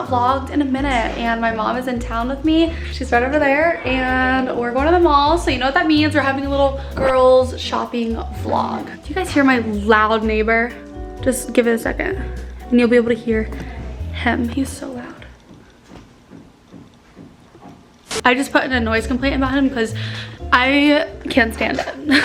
vlogged in a minute, and my mom is in town with me. She's right over there, and we're going to the mall, so you know what that means. We're having a little girls shopping vlog. Do you guys hear my loud neighbor? Just give it a second, and you'll be able to hear him. He's so loud. I just put in a noise complaint about him because I can't stand it.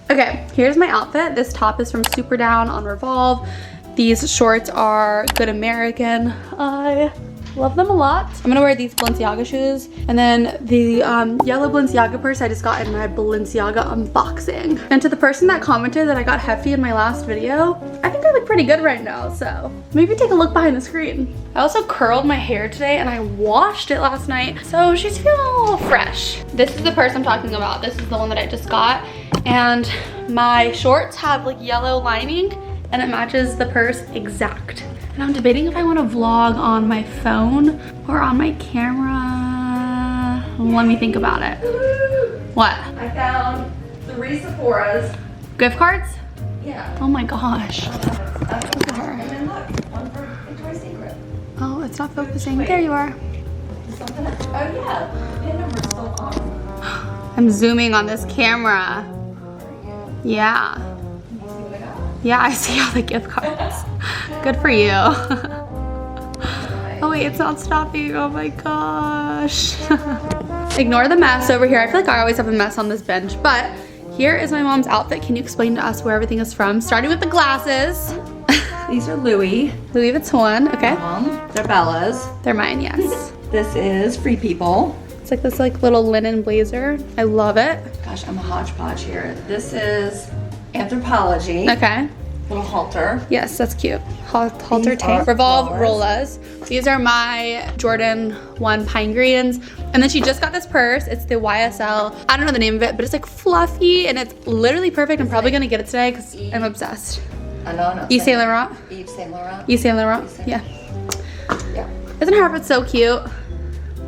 Okay, here's my outfit. This top is from Super Down on Revolve. These shorts are Good American. I love them a lot. I'm gonna wear these Balenciaga shoes. And then the yellow Balenciaga purse I just got in my Balenciaga unboxing. And to the person that commented that I got hefty in my last video, I think I look pretty good right now, so maybe take a look behind the screen. I also curled my hair today and I washed it last night, so she's feeling a little fresh. This is the purse I'm talking about. This is the one that I just got. And my shorts have like yellow lining and it matches the purse exact. And I'm debating if I want to vlog on my phone or on my camera. Let me think about it. What? I found 3 Sephora's. Gift cards? Yeah. Oh my gosh. Look at her. And then look, one for Victoria's Secret. Oh, it's not focusing. There you are. Something else. Oh yeah, pin number's still on. I'm zooming on this camera. Yeah. You see what I got? Yeah, I see all the gift cards. Good for you. Oh wait, it's not stopping. Oh my gosh. Ignore the mess over here. I feel like I always have a mess on this bench, but here is my mom's outfit. Can you explain to us where everything is from? Starting with the glasses. These are Louis Vuitton, okay. They're Bella's. They're mine, yes. This is Free People. It's like this little linen blazer. I love it. Gosh, I'm a hodgepodge here. This is Anthropology. Okay. Little halter. Yes, that's cute. Halter These tank. are Revolve Rolas. Rolas. These are my Jordan 1 Pine Greens. And then she just got this purse. It's the Ysl. I don't know the name of it, but it's like fluffy and it's literally perfect. I'm probably gonna get it today because I'm obsessed. I know. Yves Saint Laurent. Yves Saint Laurent. Yves Saint Laurent. Yeah. Yeah. Isn't her outfit so cute?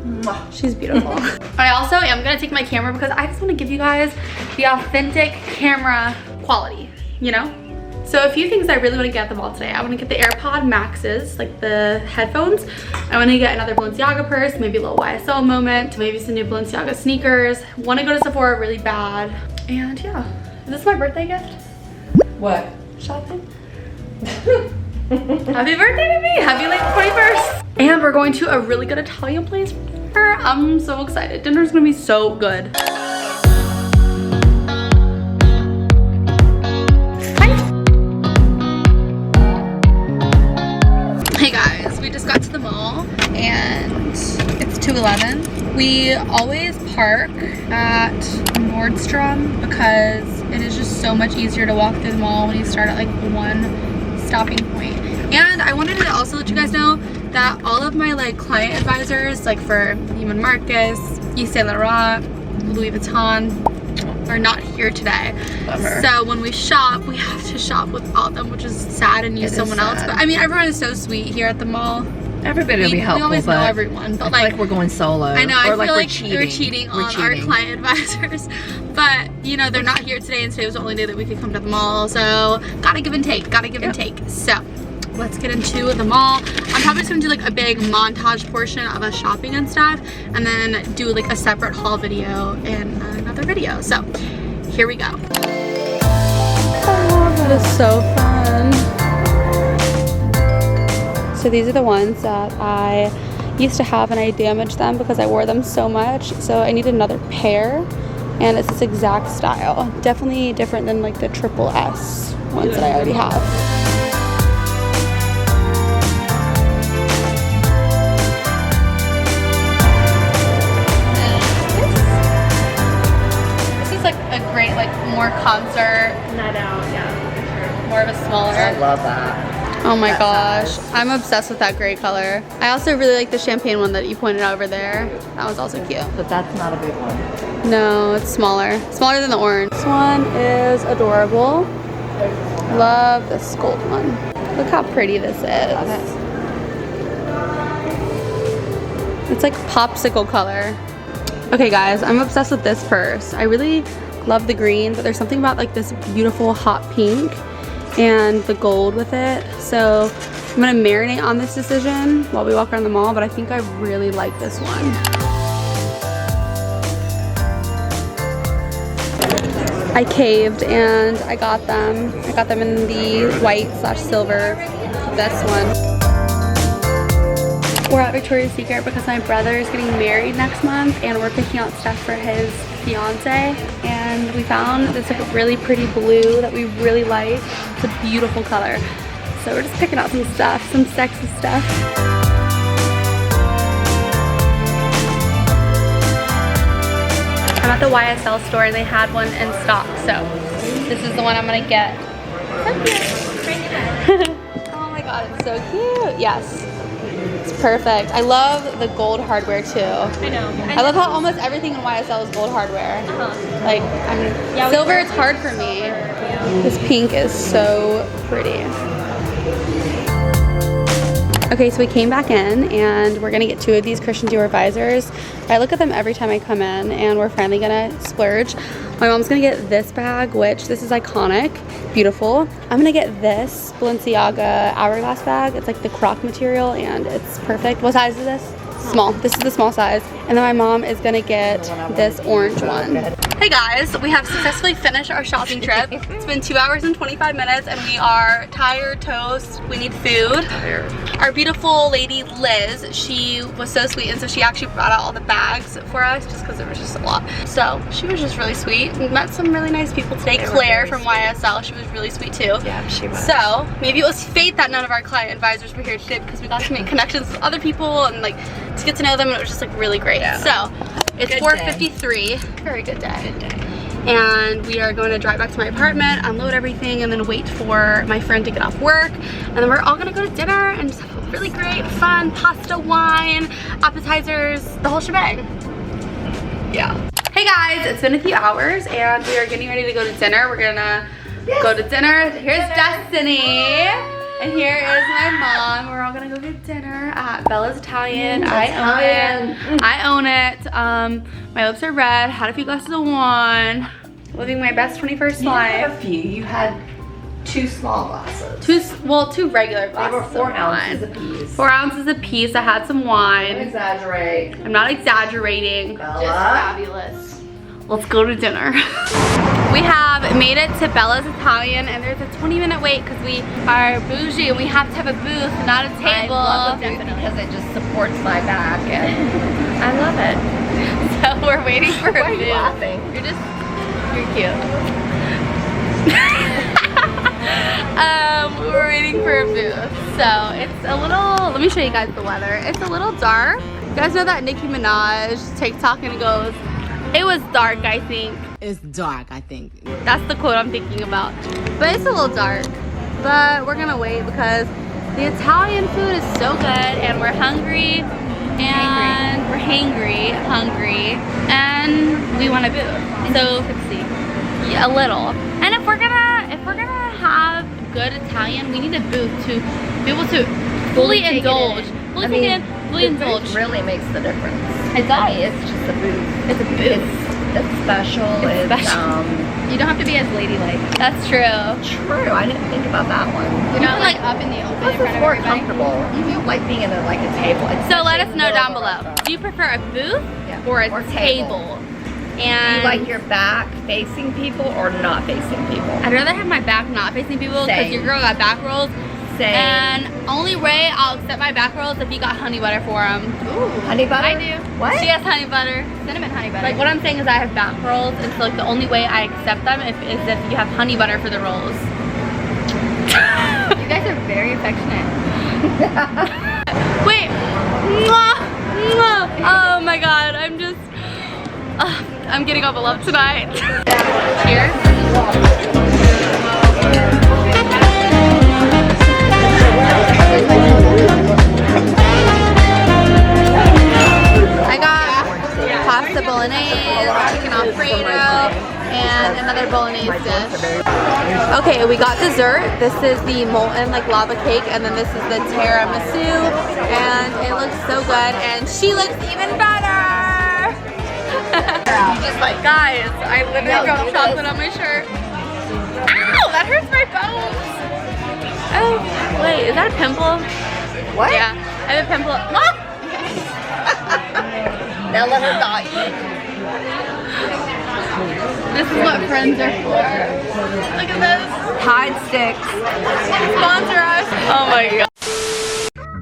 Mwah. She's beautiful. I also am gonna take my camera because I just want to give you guys the authentic camera quality, you know? So a few things I really want to get at the mall today. I want to get the AirPod Maxes, like the headphones. I want to get another Balenciaga purse, maybe a little YSL moment, maybe some new Balenciaga sneakers. Want to go to Sephora really bad. And yeah, is this my birthday gift? What? Shopping? Happy birthday to me! Happy late 21st! And we're going to a really good Italian place for dinner. I'm so excited. Dinner's gonna be so good. Hey guys, we just got to the mall and it's 2:11. We always park at Nordstrom because it is just so much easier to walk through the mall when you start at like one stopping point. And I wanted to also let you guys know that all of my like client advisors, like for Neiman Marcus, Yves Saint Laurent, Louis Vuitton, are not here today. Bummer. So when we shop, we have to shop without them, which is sad and use someone else. But I mean, everyone is so sweet here at the mall. Everybody will be helpful, we always but know everyone, but like we're going solo. I know, I feel like like we're cheating on our client advisors. But you know, they're not here today, and today was the only day that we could come to the mall. So gotta give and take, and take. So let's get into the mall. I'm probably just gonna do like a big montage portion of us shopping and stuff, and then do like a separate haul video in another video. So here we go. Oh, that is so fun. So these are the ones that I used to have and I damaged them because I wore them so much. So I need another pair and it's this exact style. Definitely different than like the triple S ones that I already have. This is like a great like more concert night out, yeah, for sure. More of a smaller. I love that. Oh my gosh, I'm obsessed with that gray color. I also really like the champagne one that you pointed out over there. That was also cute. But that's not a big one. No, it's smaller. Smaller than the orange. This one is adorable. Love this gold one. Look how pretty this is. It's like popsicle color. Okay guys, I'm obsessed with this purse. I really love the green, but there's something about like this beautiful hot pink and the gold with it. So I'm gonna marinate on this decision while we walk around the mall, but I think I really like this one. I caved and I got them. I got them in the white/silver, this one. We're at Victoria's Secret because my brother is getting married next month and we're picking out stuff for his fiance, and we found this like really pretty blue that we really like. It's a beautiful color. So we're just picking out some stuff, some sexy stuff. I'm at the Ysl store and they had one in stock, so this is the one I'm gonna get. Oh my god, it's so cute. Yes. It's perfect. I love the gold hardware too. I know. I love how almost everything in YSL is gold hardware. Like, I mean, silver is hard for me. This pink is so pretty. Okay, so we came back in and we're gonna get 2 of these Christian Dior visors. I look at them every time I come in and we're finally gonna splurge. My mom's gonna get this bag, which this is iconic, beautiful. I'm gonna get this Balenciaga Hourglass Bag. It's like the croc material and it's perfect. What size is this? Small. This is the small size. And then my mom is gonna get this orange one. Hey guys, we have successfully finished our shopping trip. It's been 2 hours and 25 minutes and we are tired, toast, we need food. Our beautiful lady Liz, she was so sweet, and so she actually brought out all the bags for us just because it was just a lot. So she was just really sweet. We met some really nice people today. Claire from YSL, she was really sweet too. Yeah, she was. So maybe it was fate that none of our client advisors were here today because we got to make connections with other people and like to get to know them, and it was just like really great. Yeah. So it's 4:53. Very good day. Good day. And we are going to drive back to my apartment, unload everything, and then wait for my friend to get off work. And then we're all gonna go to dinner and just have a really great, fun pasta, wine, appetizers, the whole shebang. Yeah. Hey guys, it's been a few hours and we are getting ready to go to dinner. We're gonna go to dinner. Here's Destiny. And here is my mom. We're all gonna go get dinner at Bella's Italian. I own it. My lips are red. Had a few glasses of wine. Living my best 21st life. You had a few. You had 2 small glasses. Two regular glasses. They were 4 ounces apiece. 4 ounces apiece. I had some wine. Don't exaggerate. I'm not exaggerating. Bella. Just fabulous. Let's go to dinner. We have made it to Bella's Italian and there's a 20-minute wait because we are bougie and we have to have a booth, not a table. I love the booth because it just supports my back and I love it. So we're waiting for a booth. Why are you laughing? You're cute. We're waiting for a booth. So it's a little, let me show you guys the weather. It's a little dark. You guys know that Nicki Minaj TikTok and it goes, it was dark, I think. It's dark, I think. That's the quote I'm thinking about. But it's a little dark. But we're gonna wait because the Italian food is so good and we're hungry and we're hungry and we want a booth. So yeah, a little. And if we're gonna have good Italian, we need a booth to be able to fully indulge. Fully indulge. Booth really makes the difference. It does. I mean, it's just a booth. It's a booth. It's special. It's You don't have to be as ladylike. That's true. True. I didn't think about that one. You're not like up in the open. Plus, it's more comfortable. You like being in like a table. So let us know down below. Do you prefer a booth or a table? And do you like your back facing people or not facing people? I'd rather have my back not facing people because your girl got back rolls. Same. And only way I'll accept my back rolls if you got honey butter for them. Ooh, honey butter? I do. What? She has honey butter. Cinnamon honey butter. Like what I'm saying is I have back rolls, and so like the only way I accept them is if you have honey butter for the rolls. You guys are very affectionate. Wait. Mwah, mwah. Oh my god, I'm just I'm getting all the love tonight. Cheers. I got pasta bolognese, chicken alfredo, and another bolognese dish. Okay, we got dessert. This is the molten like lava cake, and then this is the tiramisu, and it looks so good, and she looks even better. Just like guys, I literally dropped chocolate on my shirt. Ow, that hurts my bones. Oh, wait, is that a pimple? What? Yeah, I have a pimple. Ah! Now let her die. This is what friends are for. Look at this. Tide sticks. Sponsor us. Oh my god.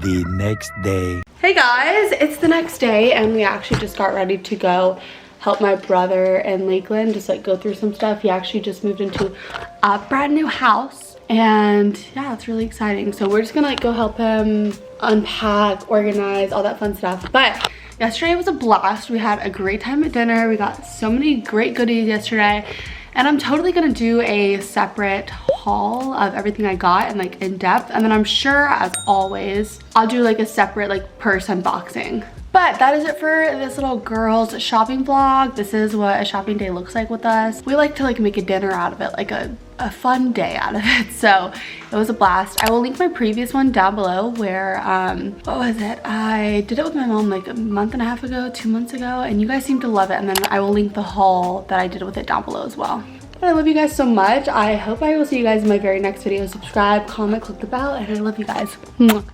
The next day. Hey guys, it's the next day and we actually just got ready to go help my brother in Lakeland, just like go through some stuff. He actually just moved into a brand new house and yeah, it's really exciting. So we're just gonna like go help him unpack, organize, all that fun stuff. But yesterday was a blast. We had a great time at dinner. We got so many great goodies yesterday. And I'm totally gonna do a separate haul of everything I got and like in depth. And then I'm sure, as always, I'll do like a separate like purse unboxing. But that is it for this little girls shopping vlog. This is what a shopping day looks like with us. We like to like make a dinner out of it, like a fun day out of it. So it was a blast. I will link my previous one down below where, what was it? I did it with my mom like a month and a half ago, 2 months ago, and you guys seem to love it. And then I will link the haul that I did with it down below as well. But I love you guys so much. I hope I will see you guys in my very next video. Subscribe, comment, click the bell, and I love you guys. Mwah.